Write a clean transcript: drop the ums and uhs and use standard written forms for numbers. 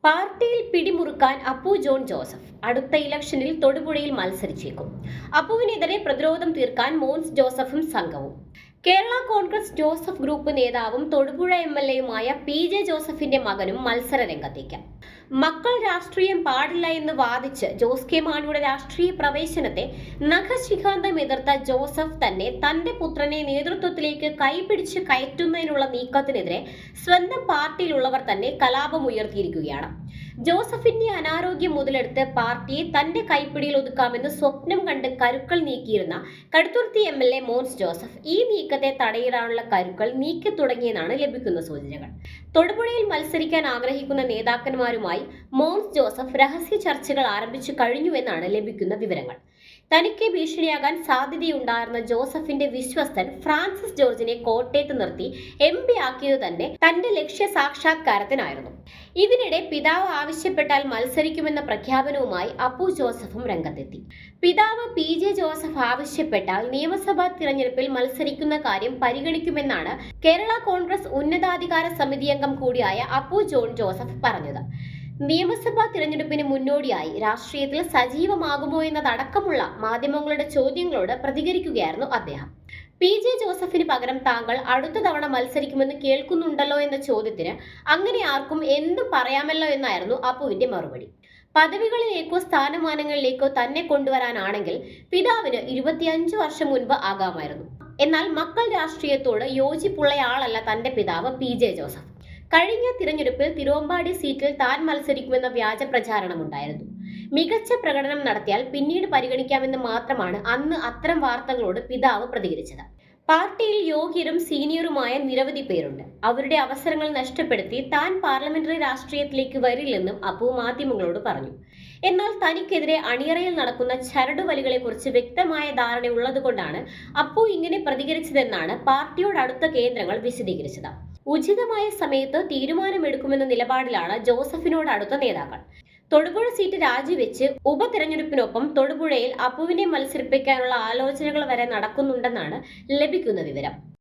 പാർട്ടിയിൽ പിടിമുറുക്കാൻ Appu John Joseph അടുത്ത ഇലക്ഷനിൽ തൊടുപുഴയിൽ മത്സരിച്ചേക്കും. അപ്പുവിനെതിരെ പ്രതിരോധം തീർക്കാൻ മോൻസ് ജോസഫും സംഘവും. കേരള കോൺഗ്രസ് ജോസഫ് ഗ്രൂപ്പ് നേതാവും തൊടുപുഴ എംഎൽഎയുമായ PJ ജോസഫിന്റെ മകനും മത്സര രംഗത്തേക്ക്. മക്കൾ രാഷ്ട്രീയം പാടില്ല എന്ന് വാദിച്ച് ജോസ് കെ മാണിയുടെ രാഷ്ട്രീയ പ്രവേശനത്തെ നഖശിഖാന്തം എതിർത്ത ജോസഫ് തന്നെ തന്റെ പുത്രനെ നേതൃത്വത്തിലേക്ക് കൈപിടിച്ച് കയറ്റുന്നതിനുള്ള നീക്കത്തിനെതിരെ സ്വന്തം പാർട്ടിയിലുള്ളവർ തന്നെ കലാപമുയർത്തിയിരിക്കുകയാണ്. ജോസഫിന്റെ അനാരോഗ്യം മുതലെടുത്ത് പാർട്ടിയെ തന്റെ കൈപ്പിടിയിൽ ഒതുക്കാമെന്ന് സ്വപ്നം കണ്ട് കരുക്കൾ നീക്കിയിരുന്ന കടുത്തുരുത്തി MLA മോൻസ് ജോസഫ് ഈ നീക്കത്തെ തടയിടാനുള്ള കരുക്കൾ നീക്കി തുടങ്ങിയെന്നാണ് ലഭിക്കുന്ന സൂചനകൾ. തൊടുപുഴയിൽ മത്സരിക്കാൻ ആഗ്രഹിക്കുന്ന നേതാക്കന്മാരുമായി മോൻസ് ജോസഫ് രഹസ്യ ചർച്ചകൾ ആരംഭിച്ചു കഴിഞ്ഞുവെന്നാണ് ലഭിക്കുന്ന വിവരങ്ങൾ. തനിക്ക് ഭീഷണിയാകാൻ സാധ്യതയുണ്ടായിരുന്ന ജോസഫിന്റെ വിശ്വസ്തൻ ഫ്രാൻസിസ് ജോർജിനെ കോട്ടയത്ത് നിർത്തി MP ആക്കിയത് തന്നെ തന്റെ ലക്ഷ്യ സാക്ഷാത്കാരത്തിനായിരുന്നു. ഇതിനിടെ പിതാവ് ആവശ്യപ്പെട്ടാൽ മത്സരിക്കുമെന്ന പ്രഖ്യാപനവുമായി അപ്പു ജോസഫും രംഗത്തെത്തി. പിതാവ് PJ ജോസഫ് ആവശ്യപ്പെട്ടാൽ നിയമസഭാ തിരഞ്ഞെടുപ്പിൽ മത്സരിക്കുന്ന കാര്യം പരിഗണിക്കുമെന്നാണ് കേരള കോൺഗ്രസ് ഉന്നതാധികാര സമിതി അംഗം കൂടിയായ അപ്പു ജോൺ ജോസഫ് പറഞ്ഞത്. നിയമസഭാ തിരഞ്ഞെടുപ്പിന് മുന്നോടിയായി രാഷ്ട്രീയത്തിൽ സജീവമാകുമോ എന്നതടക്കമുള്ള മാധ്യമങ്ങളുടെ ചോദ്യങ്ങളോട് പ്രതികരിക്കുകയായിരുന്നു അദ്ദേഹം. PJ ജോസഫിന് പകരം താങ്കൾ അടുത്ത തവണ മത്സരിക്കുമെന്ന് കേൾക്കുന്നുണ്ടല്ലോ എന്ന ചോദ്യത്തിന് അങ്ങനെ ആർക്കും എന്തും പറയാമല്ലോ എന്നായിരുന്നു അപ്പുവിന്റെ മറുപടി. പദവികളിലേക്കോ സ്ഥാനമാനങ്ങളിലേക്കോ തന്നെ കൊണ്ടുവരാനാണെങ്കിൽ പിതാവിന് 25 വർഷം മുൻപ് ആകാമായിരുന്നു. എന്നാൽ മക്കൾ രാഷ്ട്രീയത്തോട് യോജിപ്പുള്ളയാളല്ല തന്റെ പിതാവ് PJ ജോസഫ്. കഴിഞ്ഞ തിരഞ്ഞെടുപ്പിൽ തിരുവമ്പാടി സീറ്റിൽ താൻ മത്സരിക്കുമെന്ന വ്യാജ പ്രചാരണമുണ്ടായിരുന്നു. മികച്ച പ്രകടനം നടത്തിയാൽ പിന്നീട് പരിഗണിക്കാമെന്ന് മാത്രമാണ് അന്ന് അത്തരം വാർത്തകളോട് പിതാവ് പ്രതികരിച്ചത്. പാർട്ടിയിൽ യോഗ്യരും സീനിയറുമായ നിരവധി പേരുണ്ട്. അവരുടെ അവസരങ്ങൾ നഷ്ടപ്പെടുത്തി താൻ പാർലമെന്ററി രാഷ്ട്രീയത്തിലേക്ക് വരില്ലെന്നും അപ്പു മാധ്യമങ്ങളോട് പറഞ്ഞു. എന്നാൽ തനിക്കെതിരെ അണിയറയിൽ നടക്കുന്ന ചരടുവലികളെക്കുറിച്ച് വ്യക്തമായ ധാരണയുള്ളതുകൊണ്ടാണ് അപ്പു ഇങ്ങനെ പ്രതികരിച്ചതെന്നാണ് പാർട്ടിയോട് അടുത്ത കേന്ദ്രങ്ങൾ വിശദീകരിച്ചത്. ഉചിതമായ സമയത്ത് തീരുമാനമെടുക്കുമെന്ന നിലപാടിലാണ് ജോസഫിനോട് അടുത്ത നേതാക്കൾ. തൊടുപുഴ സീറ്റ് രാജിവെച്ച് ഉപതിരഞ്ഞെടുപ്പിനൊപ്പം തൊടുപുഴയിൽ അപ്പുവിനെ മത്സരിപ്പിക്കാനുള്ള ആലോചനകൾ വരെ നടക്കുന്നുണ്ടെന്നാണ് ലഭിക്കുന്ന വിവരം.